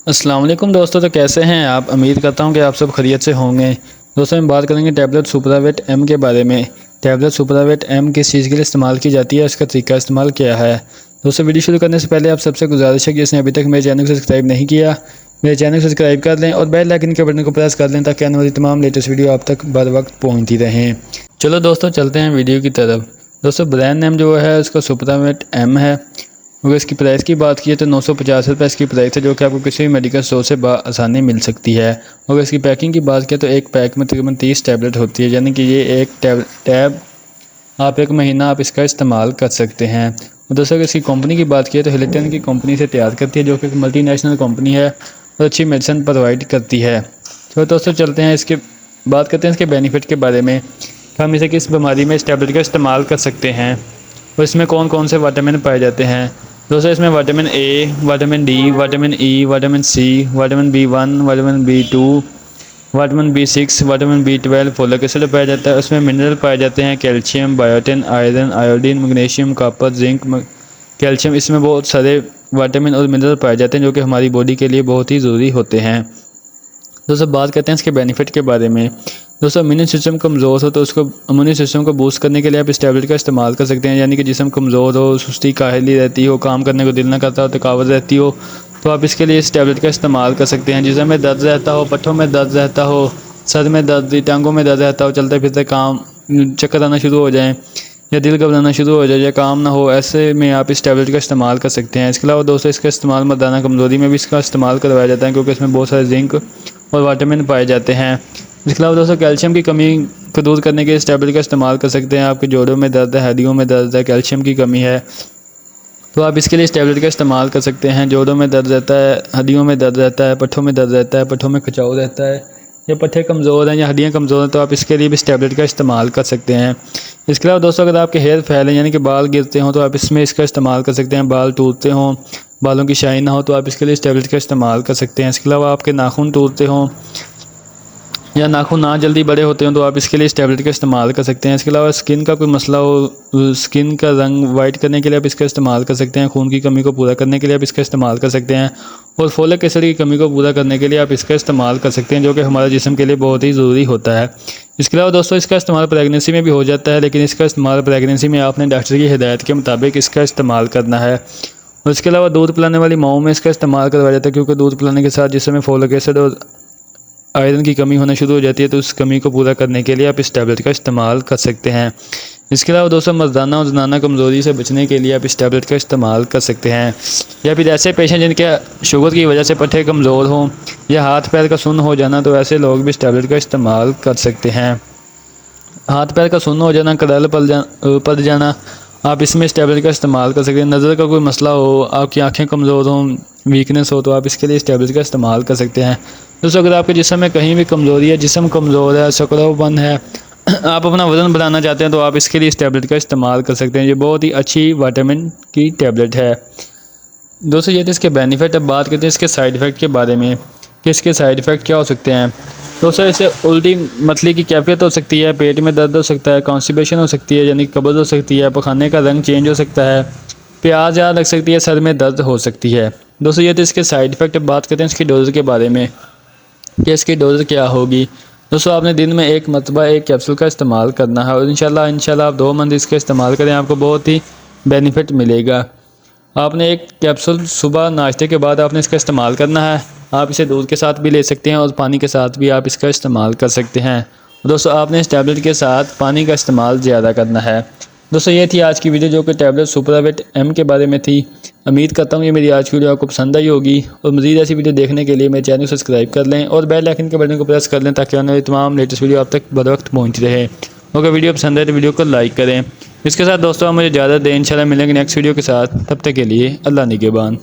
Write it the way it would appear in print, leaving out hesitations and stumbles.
अस्सलाम वालेकुम दोस्तों, तो कैसे हैं आप। उम्मीद करता हूं कि आप सब खैरियत से होंगे। दोस्तों हम बात करेंगे टैबलेट सुपरावेट एम के बारे में। टैबलेट सुपरावेट एम किस चीज़ के लिए इस्तेमाल की जाती है, इसका तरीका इस्तेमाल क्या है। दोस्तों वीडियो शुरू करने से पहले आप सबसे गुजारिश है कि जिसने अभी तक मेरे चैनल को सब्सक्राइब नहीं किया, मेरे चैनल को सब्सक्राइब कर लें और बेल आइकन के बटन को प्रेस कर लें ताकि आने वाली तमाम लेटेस्ट वीडियो आप तक बर वक्त पहुँचती रहें। चलो दोस्तों चलते हैं वीडियो की तरफ। दोस्तों ब्रांड नेम जो है उसका सुपरावेट एम है। अगर इसकी प्राइस की बात की तो 950 रुपये इसकी प्राइस है, जो कि आपको किसी भी मेडिकल स्टोर से आसानी मिल सकती है। अगर इसकी पैकिंग की बात की तो एक पैक में तकरीबन 30 टैबलेट होती है, यानी कि ये एक टैब आप एक महीना आप इसका इस्तेमाल कर सकते हैं। और दोस्तों अगर इसकी कंपनी की बात की तो हिलेटन की कंपनी से तैयार करती है, जो कि एक मल्टीनेशनल कंपनी है और अच्छी मेडिसिन प्रोवाइड करती है। तो दोस्तों चलते हैं इसके बात करते हैं इसके बेनिफिट के बारे में। हम इसे किस बीमारी में इस टैबलेट का इस्तेमाल कर सकते हैं और इसमें कौन कौन से विटामिन पाए जाते हैं। दोस्तों इसमें vitamin A, vitamin D, vitamin E, vitamin C, vitamin B1, vitamin B2, vitamin B6, vitamin B12, folic acid पाया जाता है। उसमें मिनरल पाए जाते हैं calcium, biotin, iron, iodine, magnesium, copper, zinc, calcium. इसमें बहुत सारे विटामिन और मिनरल पाए जाते हैं जो कि हमारी बॉडी के लिए बहुत ही ज़रूरी होते हैं। दोस्तों बात करते हैं इसके बेनिफिट के बारे में। दोस्तों इम्यून सिस्टम कमज़ोर हो तो उसको इम्यून सिस्टम को बूस्ट करने के लिए आप इस टैबलेट का इस्तेमाल कर सकते हैं, यानी कि जिस्म कमज़ोर हो, सुस्ती काहली रहती हो, काम करने को दिल ना करता हो, थकावट रहती हो, तो आप इसके लिए इस टैबलेट का इस्तेमाल कर सकते हैं। जिस्म में दर्द रहता हो, पट्ठों में दर्द रहता हो, सर में दर्द, टांगों में दर्द रहता हो, चलते फिरते काम चक्कर आना शुरू हो जाए या दिल घबराना शुरू हो जाए या काम ना हो, ऐसे में आप इस टैबलेट का इस्तेमाल कर सकते हैं। इसके अलावा दोस्तों इसका इस्तेमाल मर्दाना कमज़ोरी में भी इसका इस्तेमाल करवाया जाता है, क्योंकि इसमें बहुत सारे जिंक और विटामिन पाए जाते हैं। इसके अलावा दोस्तों कैल्शियम की कमी को दूर करने के इस टैबलेट का इस्तेमाल कर सकते हैं। आपके जोड़ों में दर्द है, हड्डियों में दर्द है, कैल्शियम की कमी है, तो आप इसके लिए इस टैबलेट का इस्तेमाल कर सकते हैं। जोड़ों में दर्द रहता है, हड्डियों में दर्द रहता है, पट्ठों में दर्द रहता है, पट्ठों में खिंचाव रहता है, या पट्ठे कमज़ोर हैं या हड्डियाँ कमज़ोर हैं, तो आप इसके लिए भी इस टैबलेट का इस्तेमाल कर सकते हैं। इसके अलावा दोस्तों अगर आपके हेयर फैल हैं, यानी कि बाल गिरते हों, तो आप इसमें इसका इस्तेमाल कर सकते हैं। बाल टूटते हों, बालों की शाइन ना हो, तो आप इसके लिए इस टैबलेट का इस्तेमाल कर सकते हैं। इसके अलावा आपके नाखून टूटते हों या नाखून ना जल्दी बड़े होते हैं, तो आप इसके लिए इस टैबलेट का इस्तेमाल कर सकते हैं। इसके अलावा स्किन का कोई मसला हो, स्किन का रंग वाइट करने के लिए आप इसका इस्तेमाल कर सकते हैं। खून की कमी को पूरा करने के लिए आप इसका इस्तेमाल कर सकते हैं और फोलिक एसिड की कमी को पूरा करने के लिए आप इसका इस्तेमाल कर सकते हैं, जो कि हमारे जिस्म के लिए बहुत ही ज़रूरी होता है। इसके अलावा दोस्तों इसका इस्तेमाल प्रेगनेंसी में भी हो जाता है, लेकिन इसका इस्तेमाल प्रेगनेंसी में आपने डॉक्टर की हिदायत के मुताबिक इसका इस्तेमाल करना है। और इसके अलावा दूध पिलाने वाली माओं में इसका इस्तेमाल करवाया जाता है, क्योंकि दूध पिलाने के साथ जिसमें फोलिक एसिड और आयरन की कमी होना शुरू हो जाती है, तो उस कमी को पूरा करने के लिए आप इस टैबलेट का इस्तेमाल कर सकते हैं। इसके अलावा दोस्तों मर्दाना और जनाना कमज़ोरी से बचने के लिए आप इस टैबलेट का इस्तेमाल कर सकते हैं। या फिर ऐसे पेशेंट जिनके शुगर की वजह से पट्ठे कमज़ोर हों या हाथ पैर का सुन्न हो जाना, तो ऐसे लोग भी इस टैबलेट का इस्तेमाल कर सकते हैं। हाथ पैर का सुन्न हो जाना, कड़ल पड़ जाना, आप इसमें इस टैबलेट का इस्तेमाल कर सकते हैं। नज़र का कोई मसला हो, आपकी आंखें कमज़ोर हों, वीकनेस हो, तो आप इसके लिए इस टैबलेट का इस्तेमाल कर सकते हैं। दोस्तों अगर आपके जिस्म में कहीं भी कमज़ोरी है, जिस्म कमज़ोर है, सकड़ोपन है, आप अपना वज़न बढ़ाना चाहते हैं, तो आप इसके लिए इस टैबलेट का इस्तेमाल कर सकते हैं। ये बहुत ही अच्छी विटामिन की टैबलेट है। दोस्तों ये तो इसके बेनिफिट। अब बात करते हैं इसके साइड इफ़ेक्ट के बारे में कि इसके साइड इफ़ेक्ट क्या हो सकते हैं। दोस्तों इससे उल्टी मतली की कैफियत हो सकती है, पेट में दर्द हो सकता है, कॉन्स्टिपेशन हो सकती है यानी कब्ज़ हो सकती है, पखाने का रंग चेंज हो सकता है, प्यास ज़्यादा लग सकती है, सर में दर्द हो सकती है। दोस्तों ये तो इसके साइड इफ़ेक्ट। अब बात करते हैं इसकी डोज के बारे में कि इसकी डोज क्या होगी। दोस्तों आपने दिन में एक मरतबा एक कैप्सूल का इस्तेमाल करना है और इंशाल्लाह आप 2 मंथ इसका इस्तेमाल करें, आपको बहुत ही बेनिफिट मिलेगा। आपने एक कैप्सूल सुबह नाश्ते के बाद आपने इसका इस्तेमाल करना है। आप इसे दूध के साथ भी ले सकते हैं और पानी के साथ भी आप इसका इस्तेमाल कर सकते हैं। दोस्तों आपने इस टैबलेट के साथ पानी का इस्तेमाल ज़्यादा करना है। दोस्तों ये थी आज की वीडियो, जो कि टैबलेट सुपरावेट एम के बारे में थी। उम्मीद करता हूँ ये मेरी आज की वीडियो आपको पसंद आई होगी और मज़ीद ऐसी वीडियो देखने के लिए मेरे चैनल को सब्सक्राइब कर लें और बेल आइकन के बटन को प्रेस कर लें, ताकि आने वाली तमाम लेटेस्ट वीडियो आप तक बर वक्त पहुँचती रहे। अगर वीडियो पसंद है तो वीडियो को लाइक करें। इसके साथ दोस्तों आप मुझे इजाज़त दें, इंशाल्लाह मिलेंगे नेक्स्ट वीडियो के साथ। तब तक के लिए अल्लाह निगहबान।